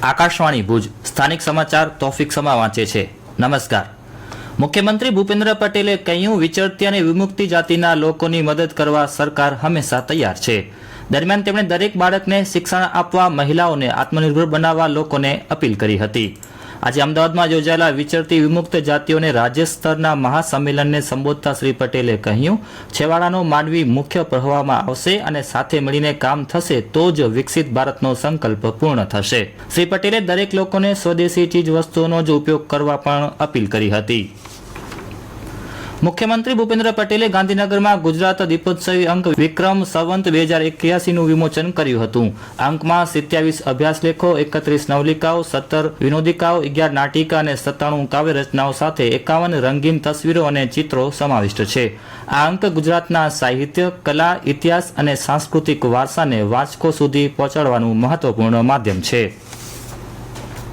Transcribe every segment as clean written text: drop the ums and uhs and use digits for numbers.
આકાશવાણી ભુજ સ્થાનિક સમાચાર તોફિક સમા વાંચે છે। નમસ્કાર। મુખ્યમંત્રી ભૂપેન્દ્ર પટેલે કહ્યું, વિચરતી અને વિમુક્તિ જાતિના લોકોની મદદ કરવા સરકાર હંમેશા તૈયાર છે। દરમિયાન તેમણે દરેક બાળકને શિક્ષણ આપવા, મહિલાઓને આત્મનિર્ભર બનાવવા લોકોને અપીલ કરી હતી। આજે અમદાવાદમાં યોજાયેલા વિચરતી વિમુક્ત જાતિઓને રાજ્ય સ્તરના મહાસંમેલનને સંબોધતા શ્રી પટેલે કહ્યું, છેવાડાનો માનવી મુખ્ય પ્રવાહમાં આવશે અને સાથે મળીને કામ થશે તો જ વિકસિત ભારતનો સંકલ્પ પૂર્ણ થશે। શ્રી પટેલે દરેક લોકોને સ્વદેશી ચીજ વસ્તુઓનો જ ઉપયોગ કરવા પણ અપીલ કરી હતી। મુખ્યમંત્રી ભૂપેન્દ્ર પટેલે ગાંધીનગરમાં ગુજરાત દીપોત્સવી અંક વિક્રમ સંવત 2081નું વિમોચન કર્યું હતું। આ અંકમાં 27 અભ્યાસ લેખો, 31 નવલિકાઓ, 17 વિનોદિકાઓ, 11 નાટિકા અને 97 કાવ્ય રચનાઓ સાથે 51 રંગીન તસવીરો અને ચિત્રો સમાવિષ્ટ છે। આ અંક ગુજરાતના સાહિત્ય, કલા, ઇતિહાસ અને સાંસ્કૃતિક વારસાને વાચકો સુધી પહોંચાડવાનું મહત્વપૂર્ણ માધ્યમ છે।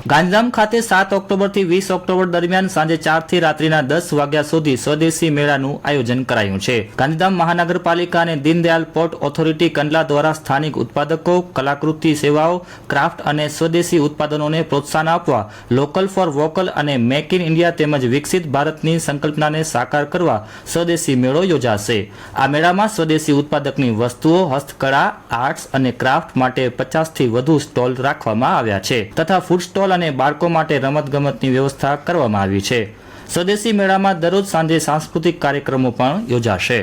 ગાંધીધામ ખાતે 7 ઓક્ટોબરથી 20 ઓક્ટોબર દરમિયાન સાંજે 4 થી રાત્રિના 10 વાગ્યા સુધી સ્વદેશી મેળાનું આયોજન કરાયું છે। ગાંધીધામ મહાનગરપાલિકા અને દીનદયાલ પોર્ટ ઓથોરિટી કંડલા દ્વારા સ્થાનિક ઉત્પાદકો, કલાકૃતિ સેવાઓ, ક્રાફ્ટ અને સ્વદેશી ઉત્પાદનોને પ્રોત્સાહન આપવા લોકલ ફોર વોકલ અને મેક ઇન ઇન્ડિયા તેમજ વિકસિત ભારતની સંકલ્પનાને સાકાર કરવા સ્વદેશી મેળો યોજાશે। આ મેળામાં સ્વદેશી ઉત્પાદકની વસ્તુઓ, હસ્તકળા, આર્ટ્સ અને ક્રાફ્ટ માટે 50થી વધુ સ્ટોલ રાખવામાં આવ્યા છે તથા ફૂડ સ્ટોલ અને બાળકો માટે રમતગમતની વ્યવસ્થા કરવામાં આવી છે। સ્વદેશી મેળામાં દરરોજ સાંજે સાંસ્કૃતિક કાર્યક્રમો પણ યોજાશે।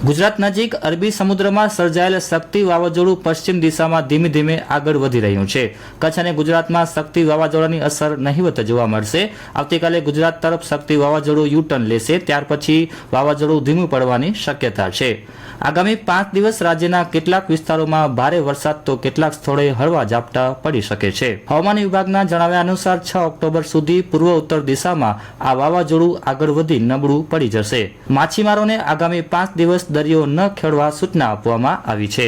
ગુજરાત નજીક અરબી સમુદ્રમાં સર્જાયેલ શક્તિ વાવાઝોડું પશ્ચિમ દિશામાં ધીમે ધીમે આગળ વધી રહ્યું છે। કચ્છ અને ગુજરાતમાં શક્તિ વાવાઝોડાની અસર નહિવત જોવા મળશે। આવતીકાલે ગુજરાત તરફ શક્તિ વાવાઝોડું યુ-ટર્ન લેશે, ત્યાર પછી વાવાઝોડું ધીમું પડવાની શક્યતા છે। આગામી 5 દિવસ રાજ્યના કેટલાક વિસ્તારોમાં ભારે વરસાદ તો કેટલાક સ્થળોએ હળવા ઝાપટા પડી શકે છે। હવામાન વિભાગના જણાવ્યા અનુસાર 6 ઓક્ટોબર સુધી પૂર્વ ઉત્તર દિશામાં આ વાવાઝોડું આગળ વધી નબળું પડી જશે। માછીમારોને આગામી 5 દિવસ દરિયો ન ખેડવા સૂચના આપવામાં આવી છે।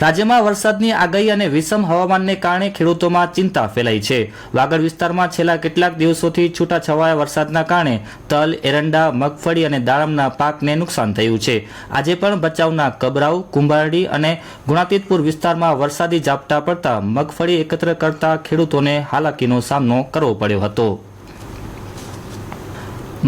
રાજ્યમાં વરસાદની આગાહી અને વિષમ હવામાનને કારણે ખેડૂતોમાં ચિંતા ફેલાઈ છે। વાગડ વિસ્તારમાં છેલ્લા કેટલાક દિવસોથી છૂટાછવાયા વરસાદના કારણે તલ, એરંડા, મગફળી અને દાડમના પાકને નુકસાન થયું છે। આજે પણ ભચાઉના કબરાઉ, કુંભારડી અને ગુણાતીતપુર વિસ્તારમાં વરસાદી ઝાપટા પડતા મગફળી એકત્ર કરતા ખેડૂતોને હાલાકીનો સામનો કરવો પડ્યો હતો।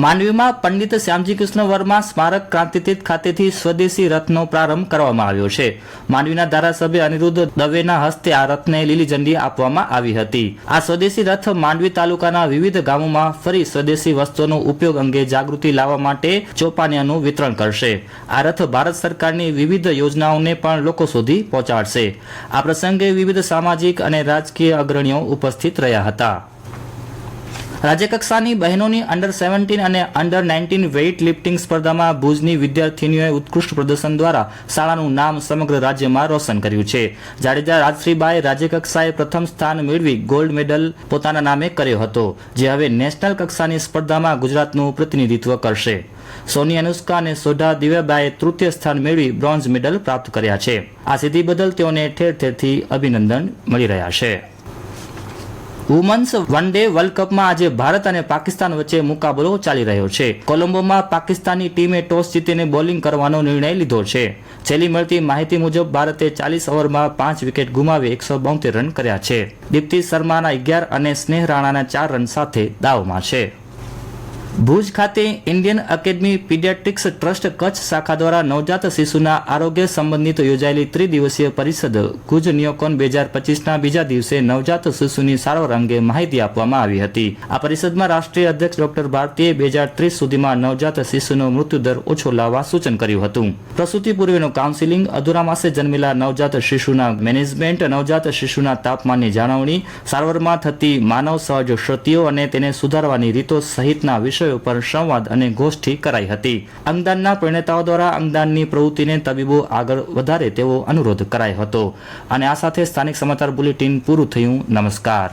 માંડવીમાં પંડિત શ્યામજી કૃષ્ણ વર્મા સ્મારક ક્રાંતિતીર્થ ખાતેથી સ્વદેશી રથનો પ્રારંભ કરવામાં આવ્યો છે। માંડવીના ધારાસભ્ય અનિરુદ્ધ દવેના હસ્તે આ રથને લીલી ઝંડી આપવામાં આવી હતી। આ સ્વદેશી રથ માંડવી તાલુકાના વિવિધ ગામોમાં ફરી સ્વદેશી વસ્તુઓનો ઉપયોગ અંગે જાગૃતિ લાવવા માટે ચોપાનિયાનું વિતરણ કરશે। આ રથ ભારત સરકારની વિવિધ યોજનાઓને પણ લોકો સુધી પહોંચાડશે। આ પ્રસંગે વિવિધ સામાજિક અને રાજકીય અગ્રણીઓ ઉપસ્થિત રહ્યા હતા। રાજ્યકક્ષાની બહેનોની અંડર 17 અને અંડર 19 વેઇટ લિફ્ટિંગ સ્પર્ધામાં ભુજની વિદ્યાર્થીનીઓએ ઉત્કૃષ્ટ પ્રદર્શન દ્વારા શાળાનું નામ સમગ્ર રાજ્યમાં રોશન કર્યું છે। જાડેજા રાજશ્રીબાએ રાજ્યકક્ષાએ પ્રથમ સ્થાન મેળવી ગોલ્ડ મેડલ પોતાના નામે કર્યો હતો, જે હવે નેશનલ કક્ષાની સ્પર્ધામાં ગુજરાતનું પ્રતિનિધિત્વ કરશે। સોની, અનુષ્કા અને સોઢા દિવ્યાબાએ તૃતીય સ્થાન મેળવી બ્રોન્ઝ મેડલ પ્રાપ્ત કર્યા છે। આ સિદ્ધિ બદલ તેઓને ઠેર ઠેરથી અભિનંદન મળી રહ્યા છે। વુમન્સ વન ડે વર્લ્ડ કપમાં આજે ભારત અને પાકિસ્તાન વચ્ચે મુકાબલો ચાલી રહ્યો છે। કોલંબોમાં પાકિસ્તાની ટીમે ટોસ જીતીને બોલિંગ કરવાનો નિર્ણય લીધો છે। છેલ્લી મળતી માહિતી મુજબ ભારતે 40 ઓવરમાં 5 વિકેટ ગુમાવી 172 રન કર્યા છે। દીપ્તિ શર્માના 11 અને સ્નેહ રાણાના 4 રન સાથે દાવમાં છે। ભુજ ખાતે Indian academy paediatrics trust Kutch શાખા દ્વારા નવજાત શિશુના આરોગ્ય સંબંધિત યોજાયેલી ત્રિદિવસીય પરિષદ ગુજ નિયોકોન 2025ના બીજા દિવસે નવજાત શિશુની સારવાર અંગે માહિતી આપવામાં આવી હતી। આ પરિષદમાં રાષ્ટ્રીય અધ્યક્ષ ડોક્ટર ભારતીએ 2030 સુધીમાં નવજાત શિશુનો મૃત્યુદર ઓછો લાવવા સૂચન કર્યું હતું। પ્રસૂતિ પૂર્વેનું કાઉન્સિલિંગ, અધૂરા માસે જન્મેલા નવજાત શિશુના મેનેજમેન્ટ, નવજાત શિશુના તાપમાનની જાળવણી, સારવારમાં થતી માનવ સહજ ક્ષતિઓ અને તેને સુધારવાની રીતો સહિતના વિષયો પર સંવાદ અને ગોષ્ઠી કરાઈ હતી। અંગદાનના પરિણેતાઓ દ્વારા અંગદાનની પ્રવૃત્તિને તબીબો આગળ વધારે તેવો અનુરોધ કરાયો હતો। અને આ સાથે સ્થાનિક સમાચાર બુલેટિન પૂરું થયું। નમસ્કાર।